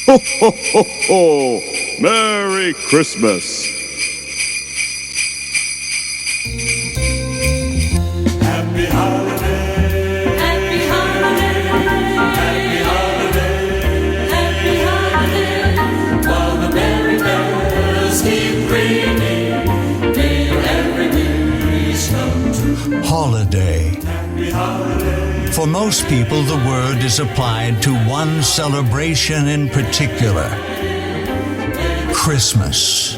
Ho, ho, ho, ho! Merry Christmas! Happy holiday! Happy holiday! Happy holiday! Happy holiday! While the merry bells keep ringing, may your every wish come true. Holiday. Happy holiday! For most people, the word is applied to one celebration in particular: Christmas.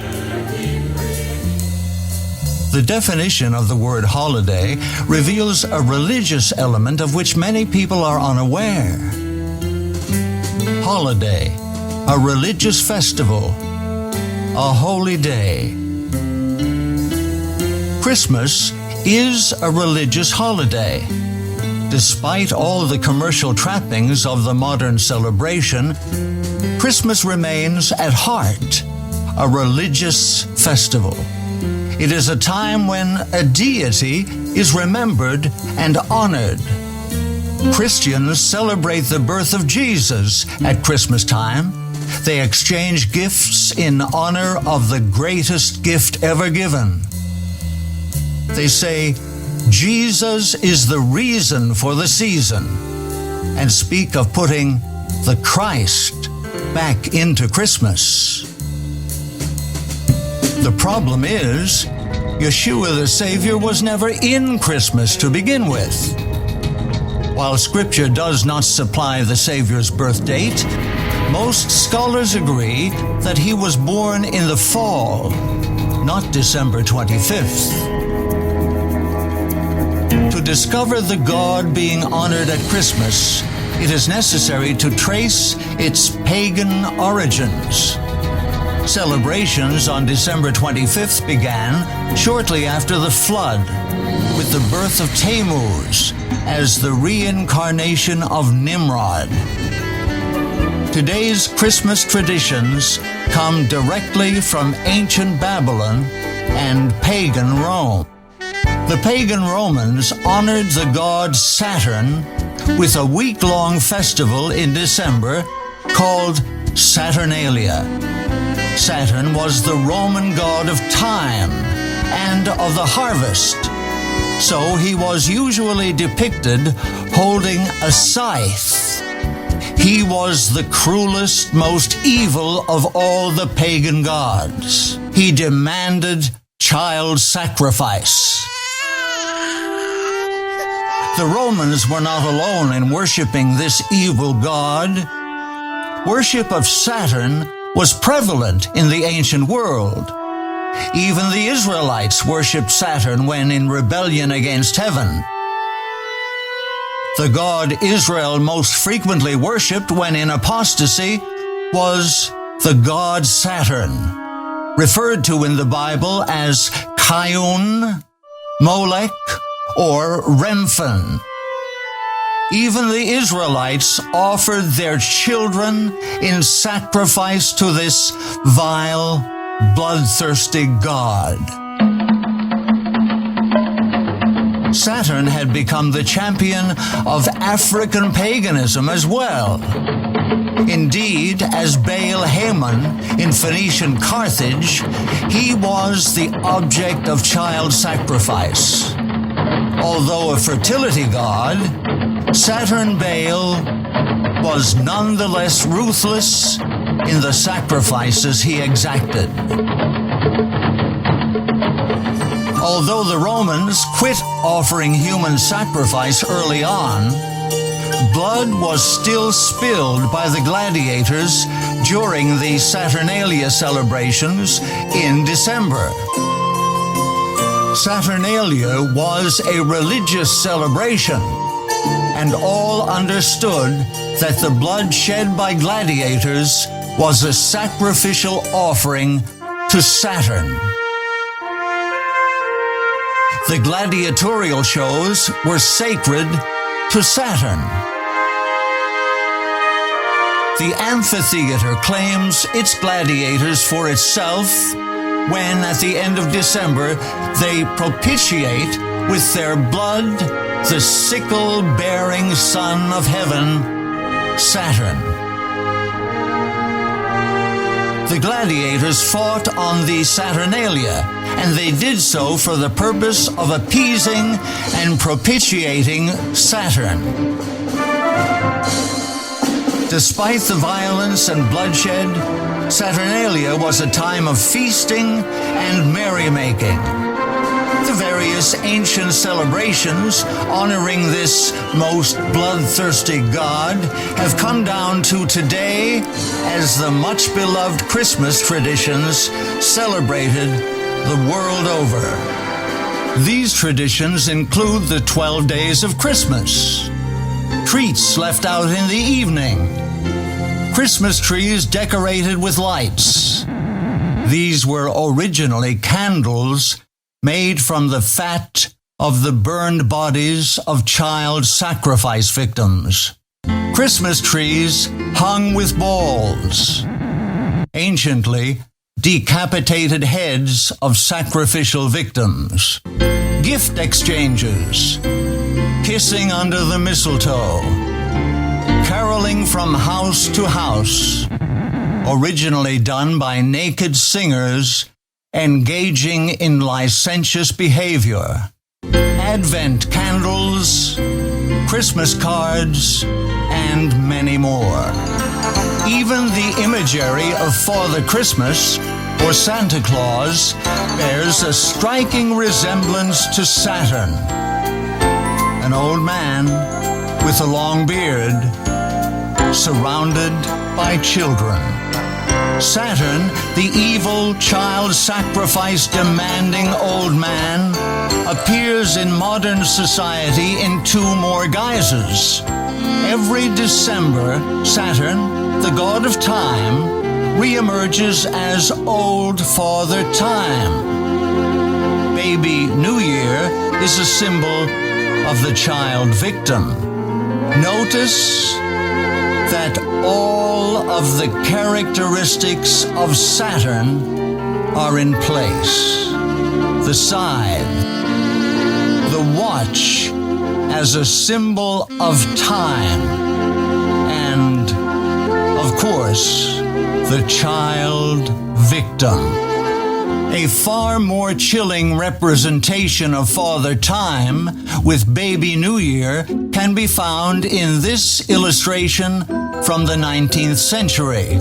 The definition of the word holiday reveals a religious element of which many people are unaware. Holiday, a religious festival, a holy day. Christmas is a religious holiday. Despite all the commercial trappings of the modern celebration, Christmas remains at heart a religious festival. It is a time when a deity is remembered and honored. Christians celebrate the birth of Jesus at Christmas time. They exchange gifts in honor of the greatest gift ever given. They say, Jesus is the reason for the season, and speak of putting the Christ back into Christmas. The problem is, Yeshua the Savior was never in Christmas to begin with. While Scripture does not supply the Savior's birth date, most scholars agree that he was born in the fall, not December 25th. To discover the God being honored at Christmas, it is necessary to trace its pagan origins. Celebrations on December 25th began shortly after the flood, with the birth of Tammuz as the reincarnation of Nimrod. Today's Christmas traditions come directly from ancient Babylon and pagan Rome. The pagan Romans honored the god Saturn with a week-long festival in December called Saturnalia. Saturn was the Roman god of time and of the harvest, so he was usually depicted holding a scythe. He was the cruelest, most evil of all the pagan gods. He demanded child sacrifice. The Romans were not alone in worshiping this evil god. Worship of Saturn was prevalent in the ancient world. Even the Israelites worshipped Saturn when in rebellion against heaven. The god Israel most frequently worshipped when in apostasy was the god Saturn, referred to in the Bible as Kayun, Molech, or Remphan. Even the Israelites offered their children in sacrifice to this vile, bloodthirsty god. Saturn had become the champion of African paganism as well. Indeed, as Baal Haman in Phoenician Carthage, he was the object of child sacrifice. Although a fertility god, Saturn Baal was nonetheless ruthless in the sacrifices he exacted. Although the Romans quit offering human sacrifice early on, blood was still spilled by the gladiators during the Saturnalia celebrations in December. Saturnalia was a religious celebration, and all understood that the blood shed by gladiators was a sacrificial offering to Saturn. The gladiatorial shows were sacred to Saturn. The amphitheater claims its gladiators for itself when, at the end of December, they propitiate with their blood the sickle-bearing son of heaven, Saturn. the gladiators fought on the Saturnalia, and they did so for the purpose of appeasing and propitiating Saturn. Despite the violence and bloodshed, Saturnalia was a time of feasting and merrymaking. The various ancient celebrations honoring this most bloodthirsty god have come down to today as the much-beloved Christmas traditions celebrated the world over. These traditions include the 12 days of Christmas, treats left out in the evening, Christmas trees decorated with lights. These were originally candles made from the fat of the burned bodies of child sacrifice victims. Christmas trees hung with balls. Anciently, decapitated heads of sacrificial victims. Gift exchanges. Kissing under the mistletoe. Caroling from house to house. Originally done by naked singers engaging in licentious behavior. Advent candles, Christmas cards, and many more. Even the imagery of Father Christmas, or Santa Claus, bears a striking resemblance to Saturn. An old man with a long beard, surrounded by children. Saturn, the evil, child sacrifice demanding old man, appears in modern society in two more guises. Every December, Saturn, the god of time, reemerges as Old Father Time. Baby New Year is a symbol of the child victim. Notice that all of the characteristics of Saturn are in place. The scythe, the watch as a symbol of time, and, of course, the child victim. A far more chilling representation of Father Time with Baby New Year can be found in this illustration from the 19th century.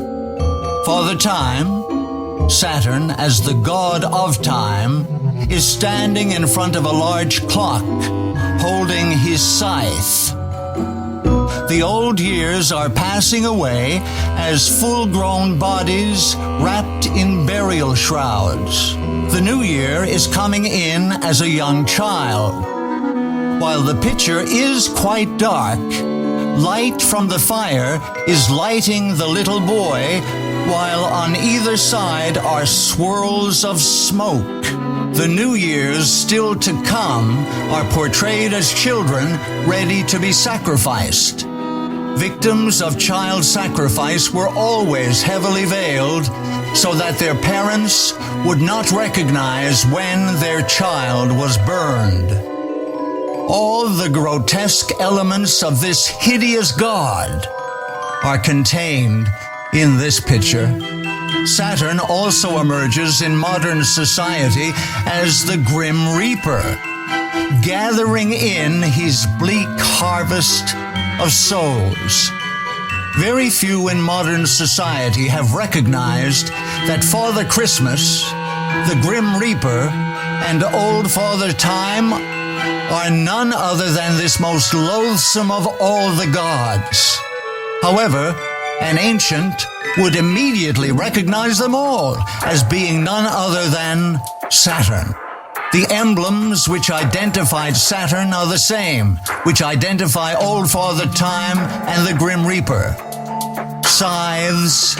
Father Time, Saturn as the god of time, is standing in front of a large clock, holding his scythe. The old years are passing away as full-grown bodies wrapped in burial shrouds. The new year is coming in as a young child. While the picture is quite dark, light from the fire is lighting the little boy, while on either side are swirls of smoke. The New Years still to come are portrayed as children ready to be sacrificed. Victims of child sacrifice were always heavily veiled so that their parents would not recognize when their child was burned. All the grotesque elements of this hideous god are contained in this picture. Saturn also emerges in modern society as the Grim Reaper, gathering in his bleak harvest of souls. Very few in modern society have recognized that Father Christmas, the Grim Reaper, and Old Father Time are none other than this most loathsome of all the gods. However, an ancient would immediately recognize them all as being none other than Saturn. The emblems which identified Saturn are the same, which identify Old Father Time and the Grim Reaper. Scythes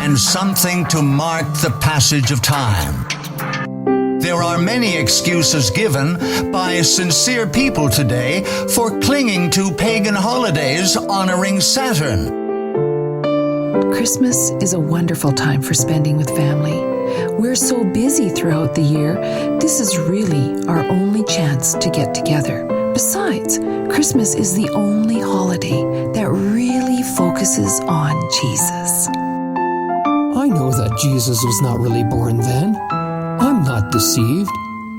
and something to mark the passage of time. There are many excuses given by sincere people today for clinging to pagan holidays honoring Saturn. Christmas is a wonderful time for spending with family. We're so busy throughout the year, this is really our only chance to get together. Besides, Christmas is the only holiday that really focuses on Jesus. I know that Jesus was not really born then. I'm not deceived.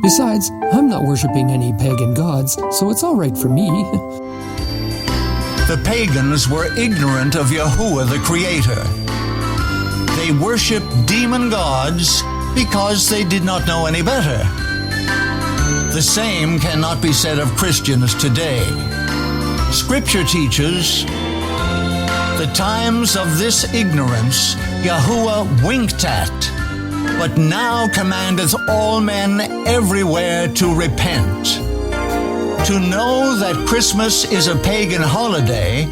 Besides, I'm not worshiping any pagan gods, so it's all right for me. The pagans were ignorant of Yahuwah the Creator. They worshiped demon gods because they did not know any better. The same cannot be said of Christians today. Scripture teaches, the times of this ignorance Yahuwah winked at, but now commandeth all men everywhere to repent. To know that Christmas is a pagan holiday,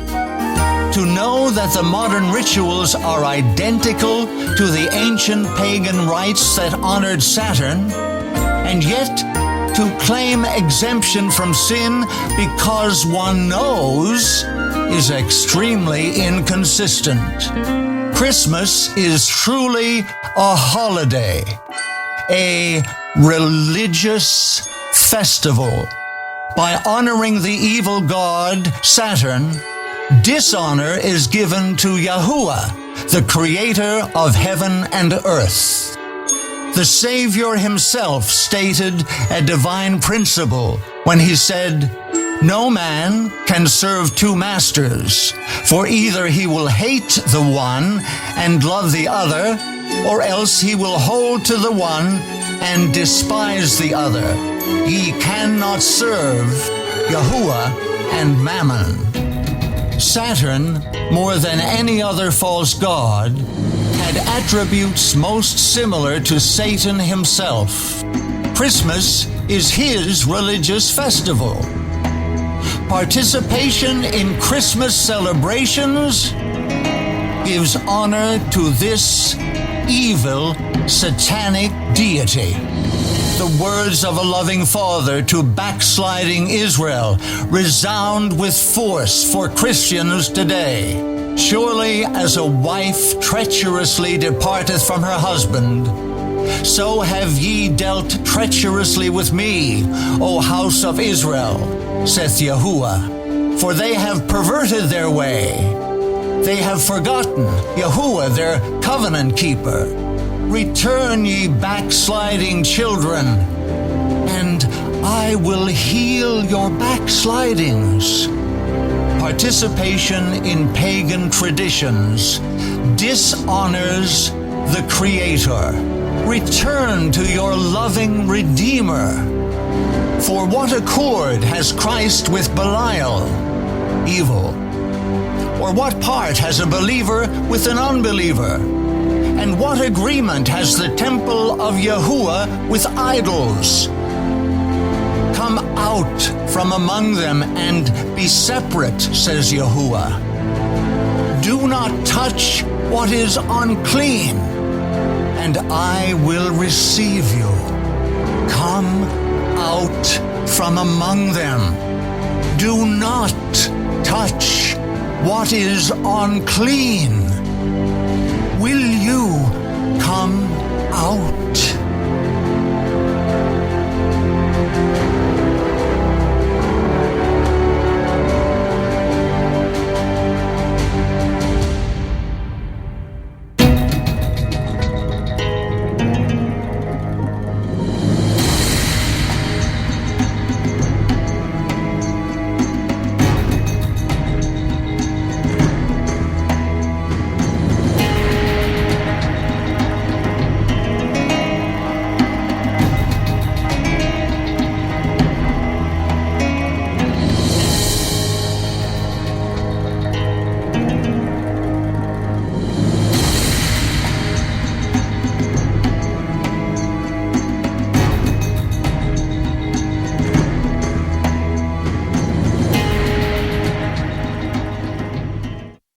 to know that the modern rituals are identical to the ancient pagan rites that honored Saturn, and yet to claim exemption from sin because one knows is extremely inconsistent. Christmas is truly a holiday, a religious festival. By honoring the evil god Saturn, dishonor is given to Yahuwah, the creator of heaven and earth. The Savior himself stated a divine principle when he said, "No man can serve two masters, for either he will hate the one and love the other, or else he will hold to the one and despise the other. Ye cannot serve Yahuwah and Mammon." Saturn, more than any other false god, had attributes most similar to Satan himself. Christmas is his religious festival. Participation in Christmas celebrations gives honor to this evil, satanic deity. The words of a loving father to backsliding Israel resound with force for Christians today. Surely as a wife treacherously departeth from her husband, so have ye dealt treacherously with me, O house of Israel, saith Yahuwah. For they have perverted their way. They have forgotten Yahuwah, their covenant keeper. Return, ye backsliding children, and I will heal your backslidings. Participation in pagan traditions dishonors the Creator. Return to your loving Redeemer. For what accord has Christ with Belial, evil? Or what part has a believer with an unbeliever? And what agreement has the temple of Yahuwah with idols? Come out from among them and be separate, says Yahuwah. Do not touch what is unclean, and I will receive you. Come out from among them. Do not touch what is unclean,